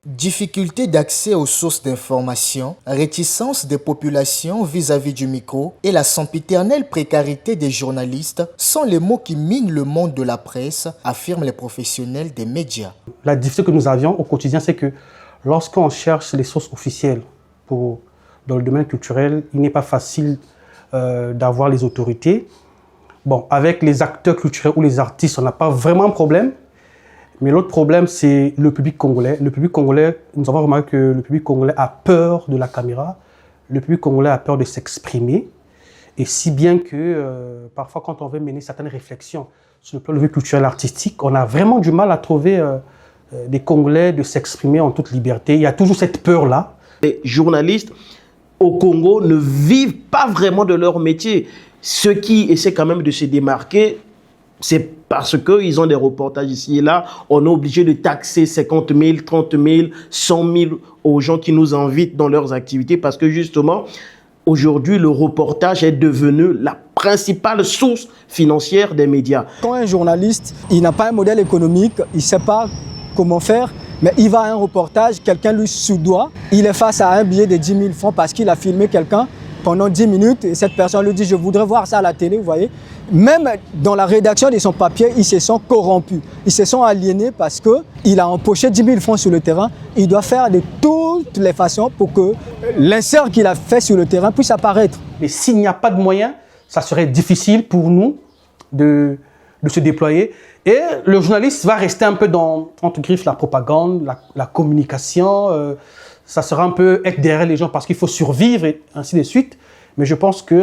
Difficulté d'accès aux sources d'information, réticence des populations vis-à-vis du micro et la sempiternelle précarité des journalistes sont les mots qui minent le monde de la presse, affirment les professionnels des médias. La difficulté que nous avions au quotidien, c'est que lorsqu'on cherche les sources officielles dans le domaine culturel, il n'est pas facile d'avoir les autorités. Bon, avec les acteurs culturels ou les artistes, on n'a pas vraiment un problème. Mais l'autre problème, c'est le public congolais. Le public congolais, nous avons remarqué que le public congolais a peur de la caméra. Le public congolais a peur de s'exprimer. Et si bien que parfois, quand on veut mener certaines réflexions sur le plan de vue culturel artistique, on a vraiment du mal à trouver des Congolais de s'exprimer en toute liberté. Il y a toujours cette peur-là. Les journalistes au Congo ne vivent pas vraiment de leur métier. Ceux qui essaient quand même de se démarquer, c'est parce qu'ils ont des reportages ici et là. On est obligé de taxer 50 000, 30 000, 100 000 aux gens qui nous invitent dans leurs activités parce que justement, aujourd'hui, le reportage est devenu la principale source financière des médias. Quand un journaliste, il n'a pas un modèle économique, il ne sait pas comment faire, mais il va à un reportage, quelqu'un lui soudoie, il est face à un billet de 10 000 francs parce qu'il a filmé quelqu'un pendant 10 minutes et cette personne lui dit « je voudrais voir ça à la télé », vous voyez. Même dans la rédaction de son papier, ils se sont corrompus, ils se sont aliénés parce qu'il a empoché 10 000 francs sur le terrain. Il doit faire de toutes les façons pour que l'insert qu'il a fait sur le terrain puisse apparaître. Mais s'il n'y a pas de moyens, ça serait difficile pour nous de se déployer. Et le journaliste va rester un peu entre griffes la propagande, la communication. Ça sera un peu être derrière les gens parce qu'il faut survivre et ainsi de suite. Mais je pense que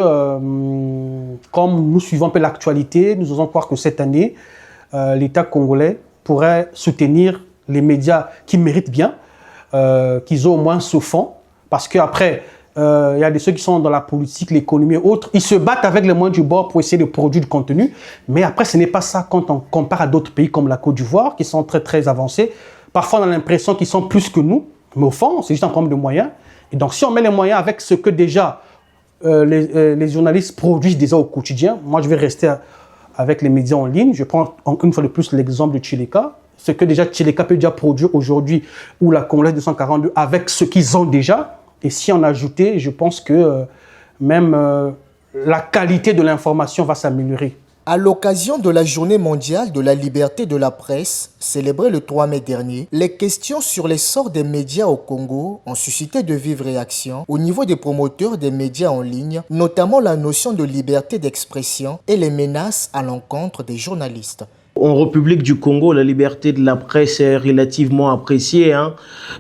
comme nous suivons un peu l'actualité, nous osons croire que cette année, l'État congolais pourrait soutenir les médias qui méritent bien, qu'ils ont au moins ce fonds. Parce qu'après, il y a des ceux qui sont dans la politique, l'économie et autres, ils se battent avec les moyens du bord pour essayer de produire du contenu. Mais après, ce n'est pas ça quand on compare à d'autres pays comme la Côte d'Ivoire, qui sont très très avancés. Parfois, on a l'impression qu'ils sont plus que nous. Mais au fond, c'est juste un problème de moyens. Et donc, si on met les moyens avec ce que déjà les journalistes produisent déjà au quotidien, moi, je vais rester avec les médias en ligne. Je prends une fois de plus l'exemple de Tcheleka. Ce que déjà Tcheleka peut déjà produire aujourd'hui, ou la Congolaise 242, avec ce qu'ils ont déjà. Et si on ajoutait, je pense que même la qualité de l'information va s'améliorer. À l'occasion de la Journée mondiale de la liberté de la presse, célébrée le 3 mai dernier, les questions sur l'essor des médias au Congo ont suscité de vives réactions au niveau des promoteurs des médias en ligne, notamment la notion de liberté d'expression et les menaces à l'encontre des journalistes. En République du Congo, la liberté de la presse est relativement appréciée,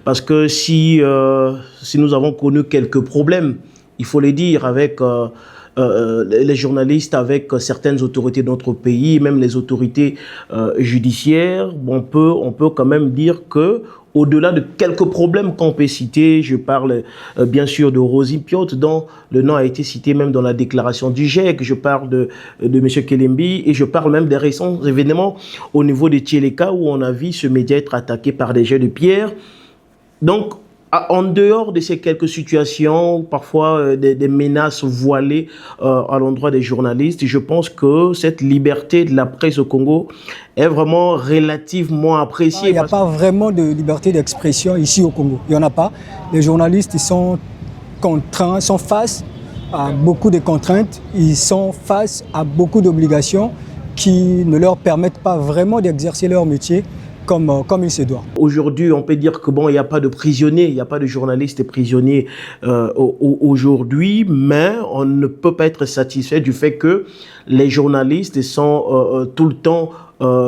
parce que si nous avons connu quelques problèmes, il faut les dire, avec les journalistes, avec certaines autorités de notre pays, même les autorités judiciaires, on peut quand même dire que au-delà de quelques problèmes qu'on peut citer, je parle bien sûr de Rosie Piot, dont le nom a été cité même dans la déclaration du GIEC, je parle de M. Kelembi, et je parle même des récents événements au niveau de Tcheleka, où on a vu ce média être attaqué par des jets de pierre. Donc, en dehors de ces quelques situations, parfois des menaces voilées à l'endroit des journalistes, je pense que cette liberté de la presse au Congo est vraiment relativement appréciée. Il n'y a pas vraiment de liberté d'expression ici au Congo. Il n'y en a pas. Les journalistes sont contraints, sont face à beaucoup de contraintes, ils sont face à beaucoup d'obligations qui ne leur permettent pas vraiment d'exercer leur métier comme il se doit. Aujourd'hui, on peut dire que bon, il n'y a pas de prisonniers, il n'y a pas de journalistes prisonniers aujourd'hui, mais on ne peut pas être satisfait du fait que les journalistes sont tout le temps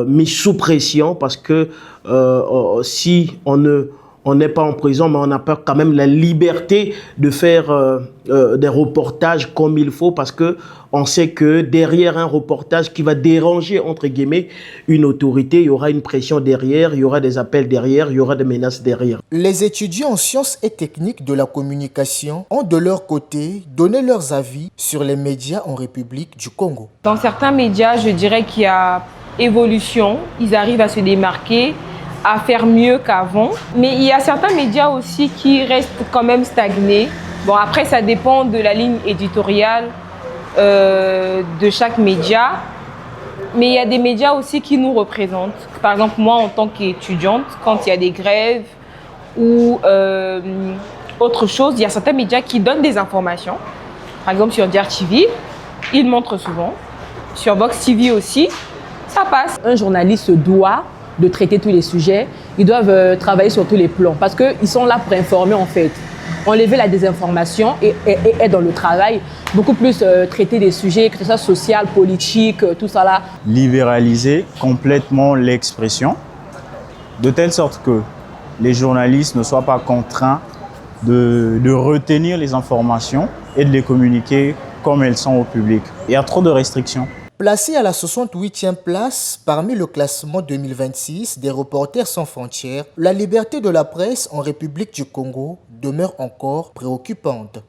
mis sous pression parce que si on n'est pas en prison, mais on n'a pas quand même la liberté de faire des reportages comme il faut, parce que on sait que derrière un reportage qui va déranger, entre guillemets, une autorité, il y aura une pression derrière, il y aura des appels derrière, il y aura des menaces derrière. Les étudiants en sciences et techniques de la communication ont de leur côté donné leurs avis sur les médias en République du Congo. Dans certains médias, je dirais qu'il y a évolution, ils arrivent à se démarquer, à faire mieux qu'avant. Mais il y a certains médias aussi qui restent quand même stagnés. Bon, après, ça dépend de la ligne éditoriale de chaque média. Mais il y a des médias aussi qui nous représentent. Par exemple, moi, en tant qu'étudiante, quand il y a des grèves ou autre chose, il y a certains médias qui donnent des informations. Par exemple, sur DRTV, ils montrent souvent. Sur Box TV aussi, ça passe. Un journaliste doit de traiter tous les sujets. Ils doivent travailler sur tous les plans parce qu'ils sont là pour informer en fait. Enlever la désinformation et être dans le travail, beaucoup plus traiter des sujets, que ce soit social, politique, tout ça là. Libéraliser complètement l'expression, de telle sorte que les journalistes ne soient pas contraints de retenir les informations et de les communiquer comme elles sont au public. Il y a trop de restrictions. Placé à la 68e place parmi le classement 2026 des Reporters sans frontières, la liberté de la presse en République du Congo demeure encore préoccupante.